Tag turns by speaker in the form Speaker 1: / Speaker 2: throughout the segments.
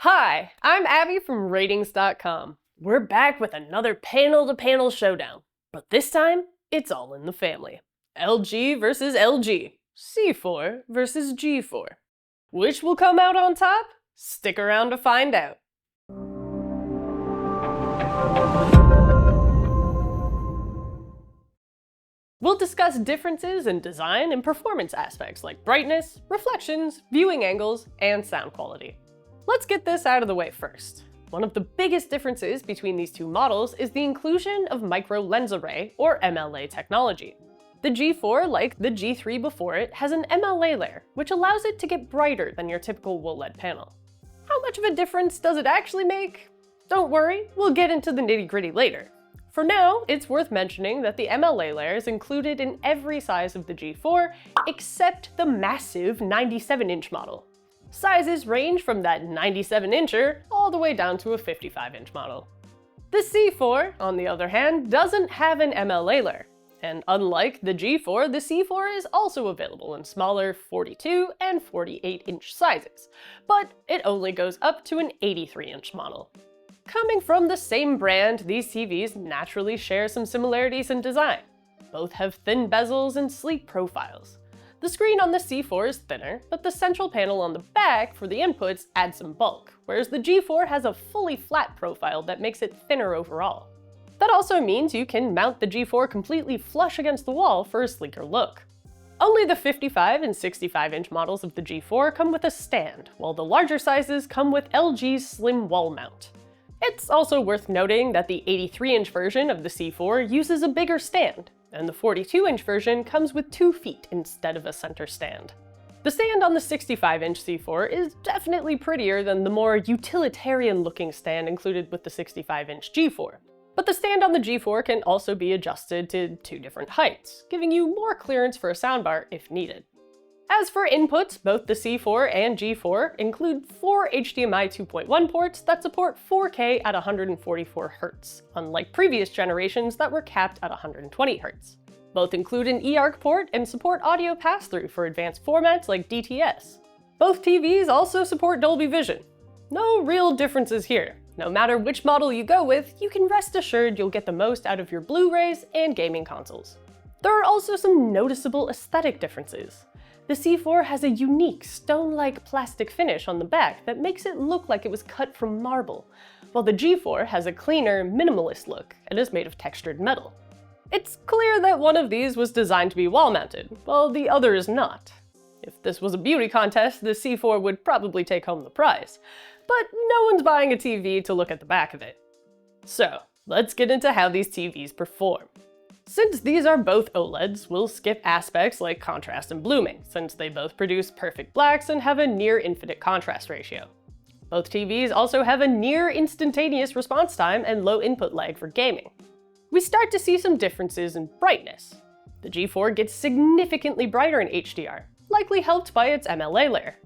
Speaker 1: Hi, I'm Abby from Rtings.com. We're back with another panel-to-panel showdown, but this time, it's all in the family. LG versus LG, C4 versus G4. Which will come out on top? Stick around to find out. We'll discuss differences in design and performance aspects like brightness, reflections, viewing angles, and sound quality. Let's get this out of the way first. One of the biggest differences between these two models is the inclusion of micro lens array, or MLA technology. The G4, like the G3 before it, has an MLA layer, which allows it to get brighter than your typical OLED panel. How much of a difference does it actually make? Don't worry, we'll get into the nitty-gritty later. For now, it's worth mentioning that the MLA layer is included in every size of the G4, except the massive 97-inch model. Sizes range from that 97-incher all the way down to a 55-inch model. The C4, on the other hand, doesn't have an MLA layer. And unlike the G4, the C4 is also available in smaller 42 and 48-inch sizes, but it only goes up to an 83-inch model. Coming from the same brand, these TVs naturally share some similarities in design. Both have thin bezels and sleek profiles. The screen on the C4 is thinner, but the central panel on the back for the inputs adds some bulk, whereas the G4 has a fully flat profile that makes it thinner overall. That also means you can mount the G4 completely flush against the wall for a sleeker look. Only the 55 and 65-inch models of the G4 come with a stand, while the larger sizes come with LG's slim wall mount. It's also worth noting that the 83-inch version of the C4 uses a bigger stand, and the 42-inch version comes with 2 feet instead of a center stand. The stand on the 65-inch C4 is definitely prettier than the more utilitarian-looking stand included with the 65-inch G4. But the stand on the G4 can also be adjusted to 2 different heights, giving you more clearance for a soundbar if needed. As for inputs, both the C4 and G4 include 4 HDMI 2.1 ports that support 4K at 144 Hz, unlike previous generations that were capped at 120 Hz. Both include an eARC port and support audio pass-through for advanced formats like DTS. Both TVs also support Dolby Vision. No real differences here. No matter which model you go with, you can rest assured you'll get the most out of your Blu-rays and gaming consoles. There are also some noticeable aesthetic differences. The C4 has a unique stone-like plastic finish on the back that makes it look like it was cut from marble, while the G4 has a cleaner, minimalist look and is made of textured metal. It's clear that one of these was designed to be wall-mounted, while the other is not. If this was a beauty contest, the C4 would probably take home the prize, but no one's buying a TV to look at the back of it. So, let's get into how these TVs perform. Since these are both OLEDs, we'll skip aspects like contrast and blooming, since they both produce perfect blacks and have a near infinite contrast ratio. Both TVs also have a near instantaneous response time and low input lag for gaming. We start to see some differences in brightness. The G4 gets significantly brighter in HDR, likely helped by its MLA layer.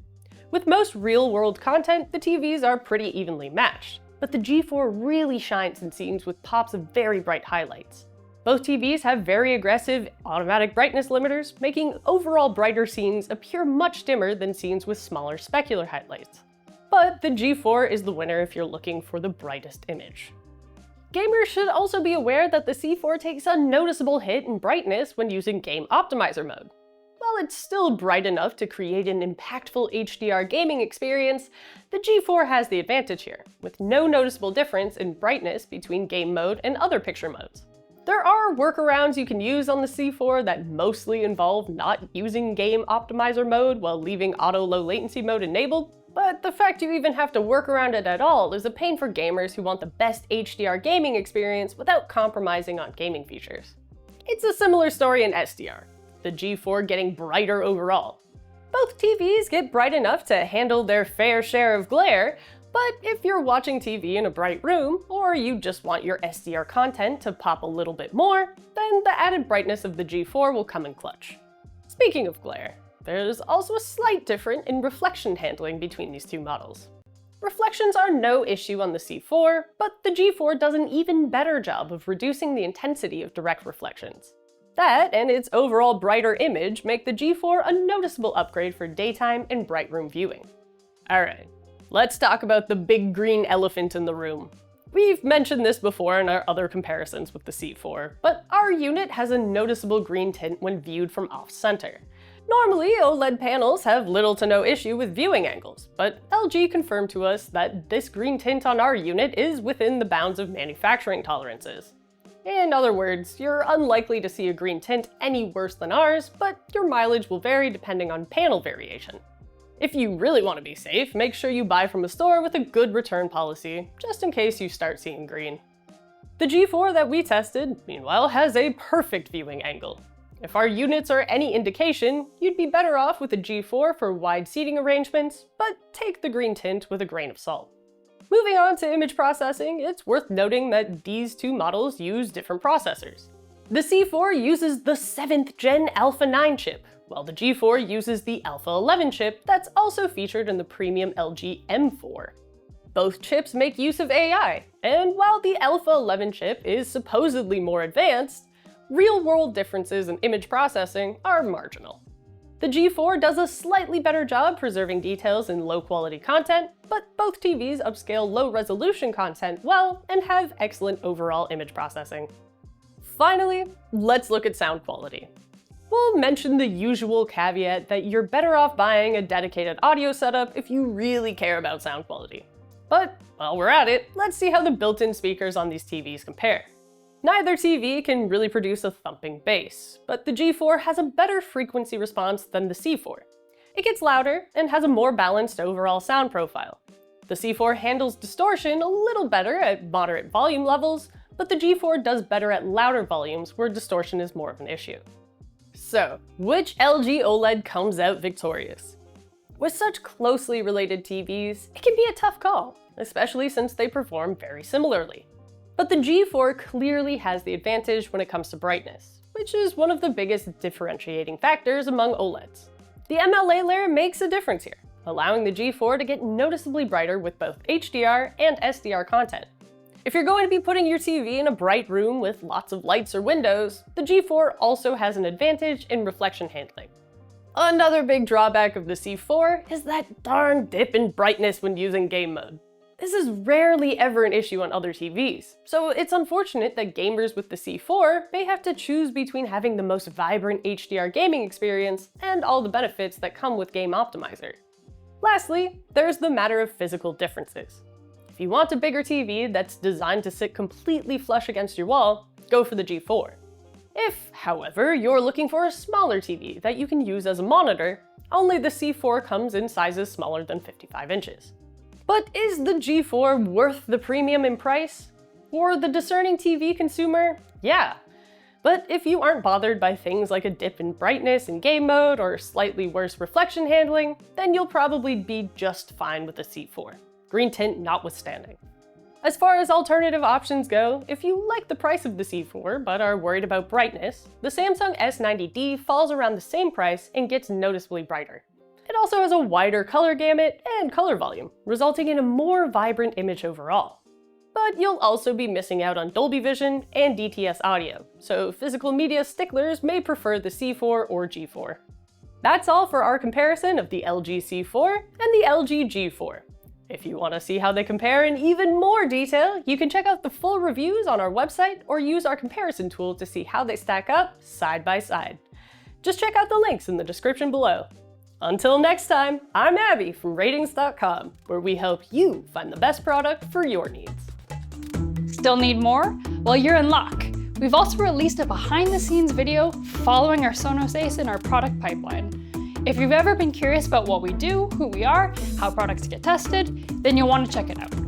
Speaker 1: With most real-world content, the TVs are pretty evenly matched, but the G4 really shines in scenes with pops of very bright highlights. Both TVs have very aggressive automatic brightness limiters, making overall brighter scenes appear much dimmer than scenes with smaller specular highlights. But the G4 is the winner if you're looking for the brightest image. Gamers should also be aware that the C4 takes a noticeable hit in brightness when using Game Optimizer mode. While it's still bright enough to create an impactful HDR gaming experience, the G4 has the advantage here, with no noticeable difference in brightness between game mode and other picture modes. There are workarounds you can use on the C4 that mostly involve not using Game Optimizer mode while leaving Auto Low Latency mode enabled, but the fact you even have to work around it at all is a pain for gamers who want the best HDR gaming experience without compromising on gaming features. It's a similar story in SDR, the G4 getting brighter overall. Both TVs get bright enough to handle their fair share of glare, but if you're watching TV in a bright room, or you just want your SDR content to pop a little bit more, then the added brightness of the G4 will come in clutch. Speaking of glare, there's also a slight difference in reflection handling between these two models. Reflections are no issue on the C4, but the G4 does an even better job of reducing the intensity of direct reflections. That and its overall brighter image make the G4 a noticeable upgrade for daytime and bright room viewing. Alright, let's talk about the big green elephant in the room. We've mentioned this before in our other comparisons with the C4, but our unit has a noticeable green tint when viewed from off-center. Normally, OLED panels have little to no issue with viewing angles, but LG confirmed to us that this green tint on our unit is within the bounds of manufacturing tolerances. In other words, you're unlikely to see a green tint any worse than ours, but your mileage will vary depending on panel variation. If you really want to be safe, make sure you buy from a store with a good return policy, just in case you start seeing green. The G4 that we tested, meanwhile, has a perfect viewing angle. If our units are any indication, you'd be better off with a G4 for wide seating arrangements, but take the green tint with a grain of salt. Moving on to image processing, it's worth noting that these two models use different processors. The C4 uses the 7th gen Alpha 9 chip, while the G4 uses the Alpha 11 chip that's also featured in the premium LG M4. Both chips make use of AI, and while the Alpha 11 chip is supposedly more advanced, real-world differences in image processing are marginal. The G4 does a slightly better job preserving details in low-quality content, but both TVs upscale low-resolution content well and have excellent overall image processing. Finally, let's look at sound quality. We'll mention the usual caveat that you're better off buying a dedicated audio setup if you really care about sound quality. But while we're at it, let's see how the built-in speakers on these TVs compare. Neither TV can really produce a thumping bass, but the G4 has a better frequency response than the C4. It gets louder and has a more balanced overall sound profile. The C4 handles distortion a little better at moderate volume levels, but the G4 does better at louder volumes where distortion is more of an issue. So, which LG OLED comes out victorious? With such closely related TVs, it can be a tough call, especially since they perform very similarly. But the G4 clearly has the advantage when it comes to brightness, which is one of the biggest differentiating factors among OLEDs. The MLA layer makes a difference here, allowing the G4 to get noticeably brighter with both HDR and SDR content. If you're going to be putting your TV in a bright room with lots of lights or windows, the G4 also has an advantage in reflection handling. Another big drawback of the C4 is that darn dip in brightness when using game mode. This is rarely ever an issue on other TVs, so it's unfortunate that gamers with the C4 may have to choose between having the most vibrant HDR gaming experience and all the benefits that come with Game Optimizer. Lastly, there's the matter of physical differences. If you want a bigger TV that's designed to sit completely flush against your wall, go for the G4. If, however, you're looking for a smaller TV that you can use as a monitor, only the C4 comes in sizes smaller than 55 inches. But is the G4 worth the premium in price? For the discerning TV consumer, yeah. But if you aren't bothered by things like a dip in brightness in game mode or slightly worse reflection handling, then you'll probably be just fine with the C4. Green tint notwithstanding. As far as alternative options go, if you like the price of the C4 but are worried about brightness, the Samsung S90D falls around the same price and gets noticeably brighter. It also has a wider color gamut and color volume, resulting in a more vibrant image overall. But you'll also be missing out on Dolby Vision and DTS audio, so physical media sticklers may prefer the C4 or G4. That's all for our comparison of the LG C4 and the LG G4. If you want to see how they compare in even more detail, you can check out the full reviews on our website or use our comparison tool to see how they stack up side by side. Just check out the links in the description below. Until next time, I'm Abby from Rtings.com, where we help you find the best product for your needs.
Speaker 2: Still need more? Well, you're in luck. We've also released a behind-the-scenes video following our Sonos Ace in our product pipeline. If you've ever been curious about what we do, who we are, how products get tested, then you'll want to check it out.